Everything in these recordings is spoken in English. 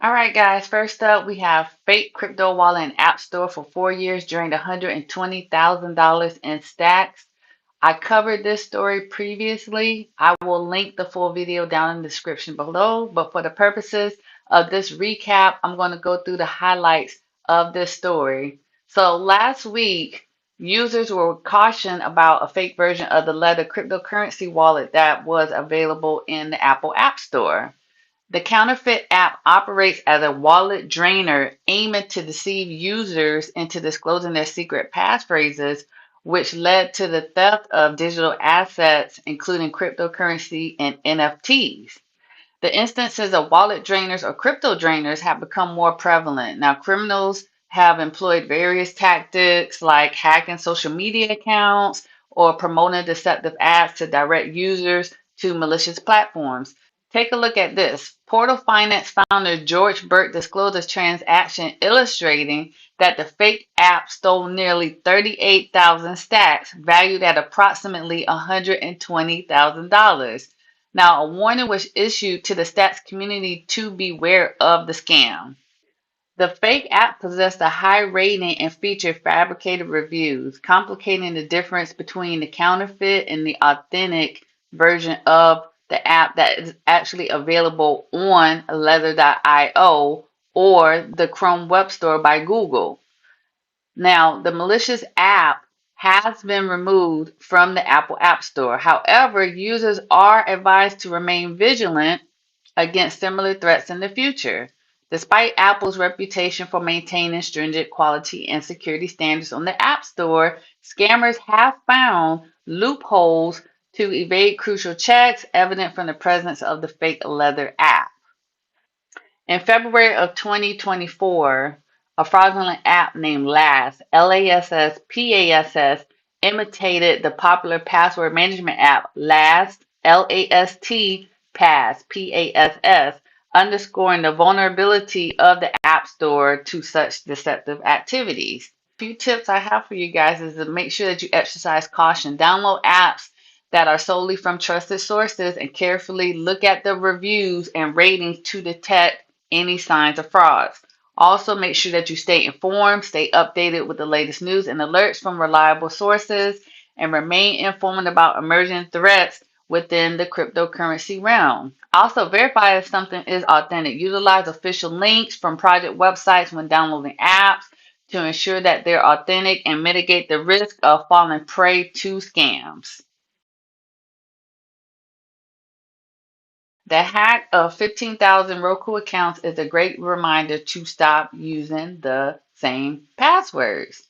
All right, guys. First up, we have fake crypto wallet in App Store for 4 years drained $120,000 in stacks. I covered this story previously. I will link the full video down in the description below, but for the purposes of this recap, I'm going to go through the highlights of this story. So last week, users were cautioned about a fake version of the Ledger cryptocurrency wallet that was available in the Apple App Store. The counterfeit app operates as a wallet drainer aiming to deceive users into disclosing their secret passphrases, which led to the theft of digital assets, including cryptocurrency and NFTs. The instances of wallet drainers or crypto drainers have become more prevalent. Now, criminals have employed various tactics like hacking social media accounts or promoting deceptive ads to direct users to malicious platforms. Take a look at this. Portal Finance founder George Burke disclosed a transaction illustrating that the fake app stole nearly 38,000 stacks valued at approximately $120,000. Now, a warning was issued to the stats community to beware of the scam. The fake app possessed a high rating and featured fabricated reviews, complicating the difference between the counterfeit and the authentic version of the app that is actually available on Ledger.io or the Chrome Web Store by Google. Now, the malicious app has been removed from the Apple App Store. However, users are advised to remain vigilant against similar threats in the future. Despite Apple's reputation for maintaining stringent quality and security standards on the App Store, scammers have found loopholes to evade crucial checks, evident from the presence of the fake Leather app. In February of 2024, a fraudulent app named LASS, imitated the popular password management app LAST, LAST, PASS, underscoring the vulnerability of the App Store to such deceptive activities. A few tips I have for you guys is to make sure that you exercise caution. Download apps that are solely from trusted sources and carefully look at the reviews and ratings to detect any signs of frauds. Also, make sure that you stay informed, stay updated with the latest news and alerts from reliable sources, and remain informed about emerging threats within the cryptocurrency realm. Also, verify if something is authentic. Utilize official links from project websites when downloading apps to ensure that they're authentic and mitigate the risk of falling prey to scams. The hack of 15,000 Roku accounts is a great reminder to stop using the same passwords.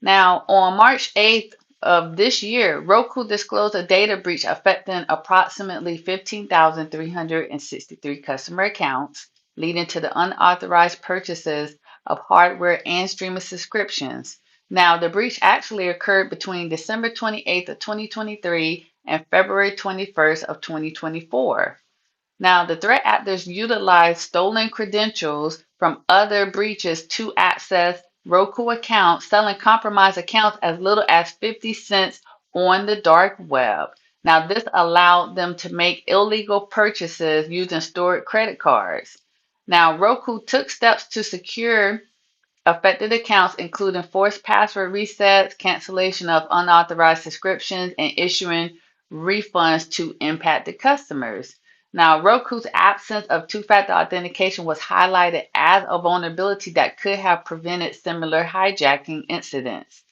Now, on March 8th of this year, Roku disclosed a data breach affecting approximately 15,363 customer accounts, leading to the unauthorized purchases of hardware and streaming subscriptions. Now, the breach actually occurred between December 28th of 2023 and February 21st of 2024. Now, the threat actors utilized stolen credentials from other breaches to access Roku accounts, selling compromised accounts as little as 50 cents on the dark web. Now, this allowed them to make illegal purchases using stored credit cards. Now, Roku took steps to secure affected accounts, including forced password resets, cancellation of unauthorized subscriptions, and issuing refunds to impacted customers. Now, Roku's absence of two factor authentication was highlighted as a vulnerability that could have prevented similar hijacking incidents.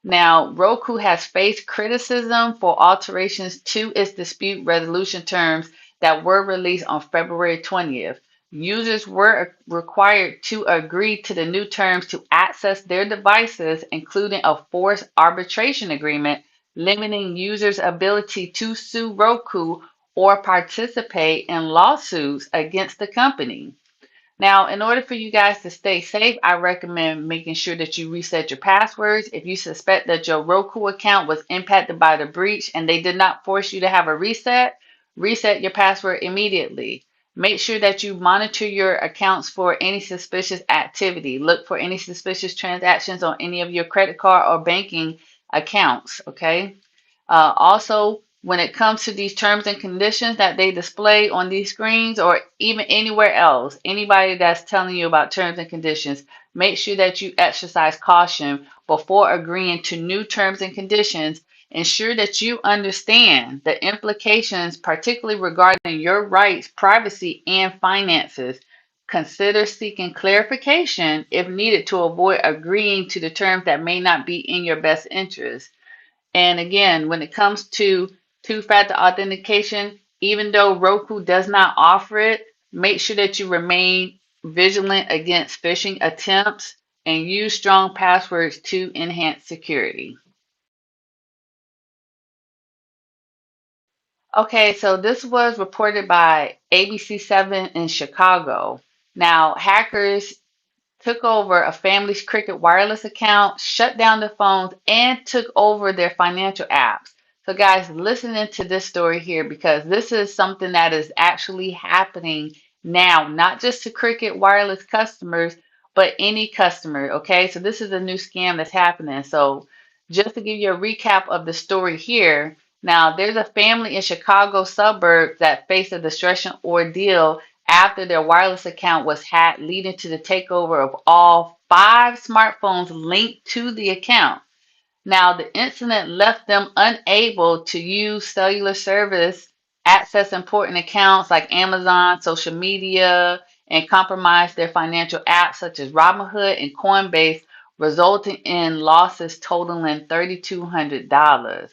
Now, Roku has faced criticism for alterations to its dispute resolution terms that were released on February 20th. Users were required to agree to the new terms to access their devices, including a forced arbitration agreement limiting users' ability to sue Roku or participate in lawsuits against the company. Now, in order for you guys to stay safe, I recommend making sure that you reset your passwords. If you suspect that your Roku account was impacted by the breach and they did not force you to have a reset, reset your password immediately. Make sure that you monitor your accounts for any suspicious activity. Look for any suspicious transactions on any of your credit card or banking accounts, okay? Also, when it comes to these terms and conditions that they display on these screens or even anywhere else, anybody that's telling you about terms and conditions, make sure that you exercise caution before agreeing to new terms and conditions. Ensure that you understand the implications, particularly regarding your rights, privacy, and finances. Consider seeking clarification if needed to avoid agreeing to the terms that may not be in your best interest. And again, when it comes to two-factor authentication, even though Roku does not offer it, make sure that you remain vigilant against phishing attempts and use strong passwords to enhance security. Okay, so this was reported by ABC7 in Chicago. Now, hackers took over a family's Cricket Wireless account, shut down the phones, and took over their financial apps. So, guys, listening to this story here because this is something that is actually happening now, not just to Cricket Wireless customers, but any customer. Okay, so this is a new scam that's happening. So, just to give you a recap of the story here. Now, there's a family in Chicago suburbs that faced a distressing ordeal after their wireless account was hacked, leading to the takeover of all five smartphones linked to the account. Now, the incident left them unable to use cellular service, access important accounts like Amazon, social media, and compromise their financial apps such as Robinhood and Coinbase, resulting in losses totaling $3,200.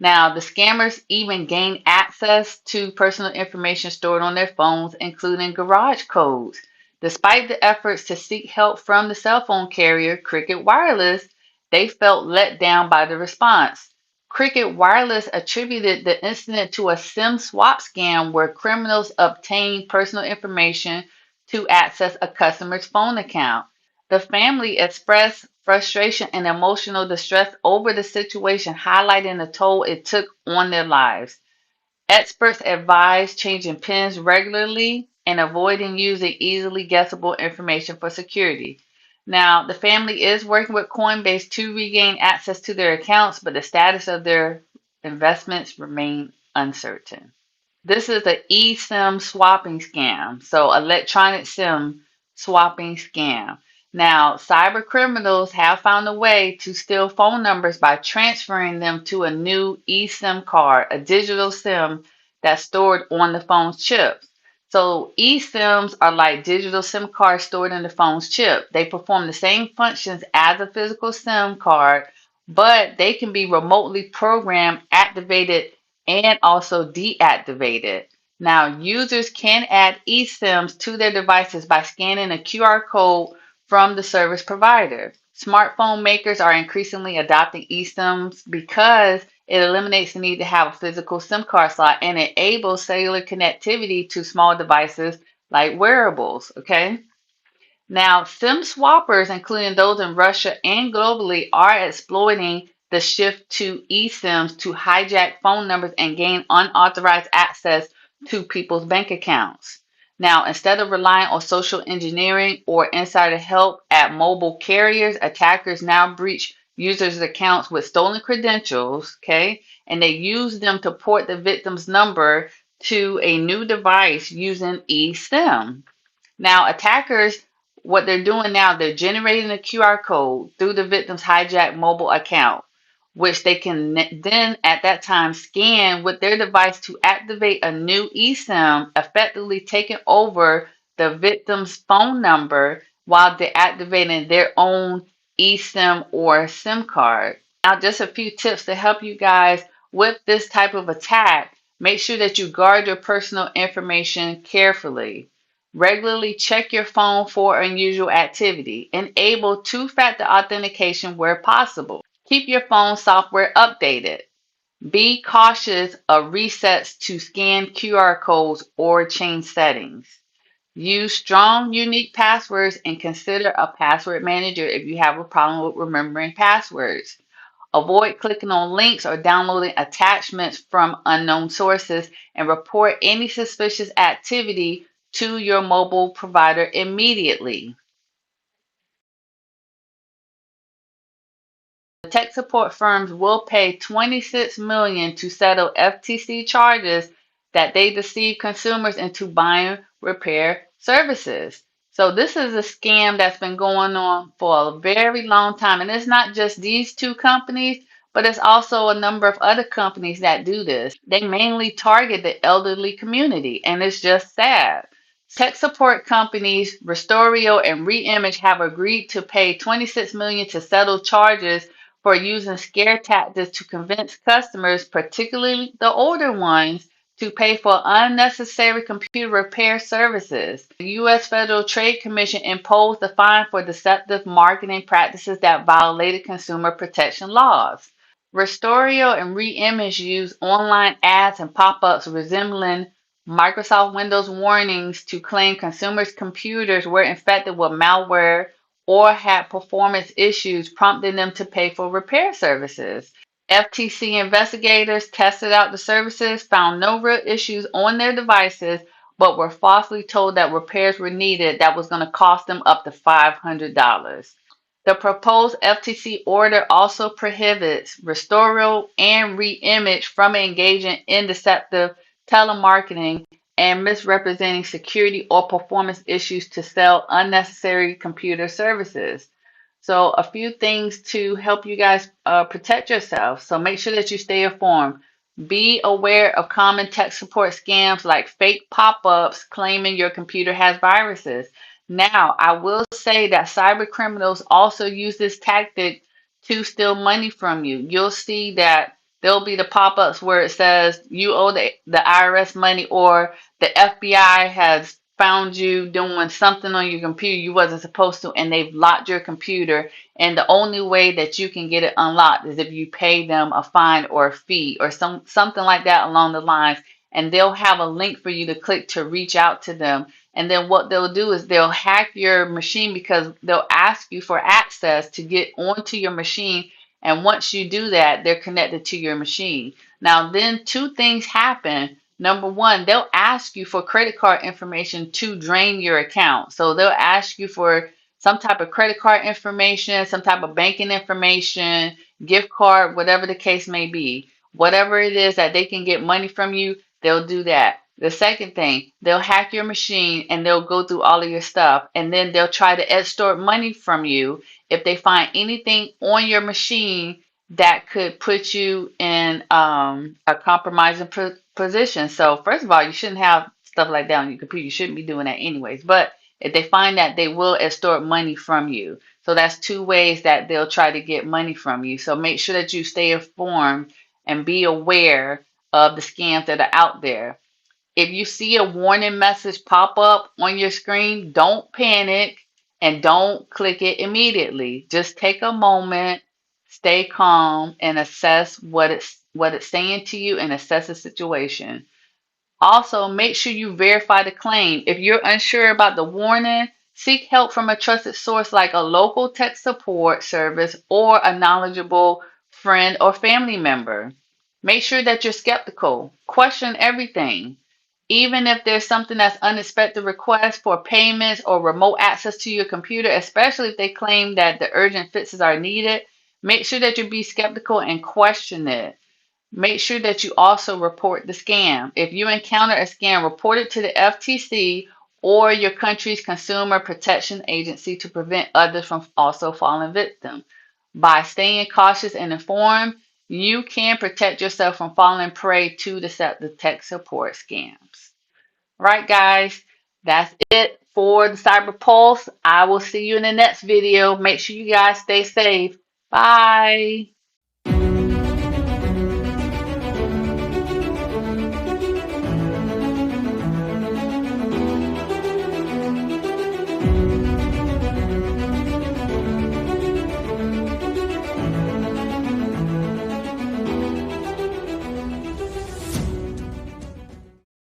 Now, the scammers even gained access to personal information stored on their phones, including garage codes. Despite the efforts to seek help from the cell phone carrier, Cricket Wireless, they felt let down by the response. Cricket Wireless attributed the incident to a SIM swap scam where criminals obtained personal information to access a customer's phone account. The family expressed frustration and emotional distress over the situation, highlighting the toll it took on their lives. Experts advise changing PINs regularly and avoiding using easily guessable information for security. Now, the family is working with Coinbase to regain access to their accounts, but the status of their investments remain uncertain. This is an eSIM swapping scam. So electronic SIM swapping scam. Now, cyber criminals have found a way to steal phone numbers by transferring them to a new eSIM card, a digital SIM that's stored on the phone's chip. So eSIMs are like digital SIM cards stored in the phone's chip. They perform the same functions as a physical SIM card, but they can be remotely programmed, activated, and also deactivated. Now, users can add eSIMs to their devices by scanning a QR code from the service provider. Smartphone makers are increasingly adopting eSIMs because it eliminates the need to have a physical SIM card slot and enables cellular connectivity to small devices like wearables. Okay. Now, SIM swappers, including those in Russia and globally, are exploiting the shift to eSIMs to hijack phone numbers and gain unauthorized access to people's bank accounts. Now, instead of relying on social engineering or insider help at mobile carriers, attackers now breach users' accounts with stolen credentials, okay, and they use them to port the victim's number to a new device using eSIM. Now, attackers, what they're doing now, they're generating a QR code through the victim's hijacked mobile account, which they can then at that time scan with their device to activate a new eSIM, effectively taking over the victim's phone number while they're activating their own eSIM or SIM card. Now, just a few tips to help you guys with this type of attack. Make sure that you guard your personal information carefully. Regularly check your phone for unusual activity. Enable two-factor authentication where possible. Keep your phone software updated. Be cautious of resets to scan QR codes or change settings. Use strong, unique passwords and consider a password manager if you have a problem with remembering passwords. Avoid clicking on links or downloading attachments from unknown sources and report any suspicious activity to your mobile provider immediately. tech support firms will pay $26 million to settle FTC charges that they deceive consumers into buying repair services. So this is a scam that's been going on for a very long time. And it's not just these two companies, but it's also a number of other companies that do this. They mainly target the elderly community, and it's just sad. Tech support companies Restorio and Reimage have agreed to pay $26 million to settle charges for using scare tactics to convince customers, particularly the older ones, to pay for unnecessary computer repair services. The U.S. Federal Trade Commission imposed a fine for deceptive marketing practices that violated consumer protection laws. Restorio and Reimage use online ads and pop-ups resembling Microsoft Windows warnings to claim consumers' computers were infected with malware or had performance issues, prompting them to pay for repair services. FTC investigators tested out the services, found no real issues on their devices, but were falsely told that repairs were needed that was going to cost them up to $500. The proposed FTC order also prohibits Restoral and Reimage from engaging in deceptive telemarketing and misrepresenting security or performance issues to sell unnecessary computer services. So, a few things to help you guys protect yourself. So, make sure that you stay informed. Be aware of common tech support scams like fake pop ups claiming your computer has viruses. Now, I will say that cyber criminals also use this tactic to steal money from you. You'll see that there'll be the pop ups where it says you owe the IRS money, or the FBI has found you doing something on your computer you wasn't supposed to, and they've locked your computer. And the only way that you can get it unlocked is if you pay them a fine or a fee or something like that along the lines. And they'll have a link for you to click to reach out to them. And then what they'll do is they'll hack your machine because they'll ask you for access to get onto your machine. And once you do that, they're connected to your machine. Now, then two things happen. Number one, they'll ask you for credit card information to drain your account. So they'll ask you for some type of credit card information, some type of banking information, gift card, whatever the case may be. Whatever it is that they can get money from you, they'll do that. The second thing, they'll hack your machine and they'll go through all of your stuff, and then they'll try to extort money from you if they find anything on your machine that could put you in a compromising position. So first of all, you shouldn't have stuff like that on your computer. You shouldn't be doing that anyways. But if they find that, they will extort money from you. So that's two ways that they'll try to get money from you. So make sure that you stay informed and be aware of the scams that are out there. If you see a warning message pop up on your screen, don't panic and don't click it immediately. Just take a moment, stay calm, and assess what it's saying to you and assess the situation. Also, make sure you verify the claim. If you're unsure about the warning, seek help from a trusted source like a local tech support service or a knowledgeable friend or family member. Make sure that you're skeptical. Question everything. Even if there's something that's unexpected request for payments or remote access to your computer, especially if they claim that the urgent fixes are needed, make sure that you be skeptical and question it. Make sure that you also report the scam. If you encounter a scam, report it to the FTC or your country's Consumer Protection Agency to prevent others from also falling victim. By staying cautious and informed, you can protect yourself from falling prey to the tech support scams. Right, guys, that's it for the Cyber Pulse. I will see you in the next video. Make sure you guys stay safe. Bye.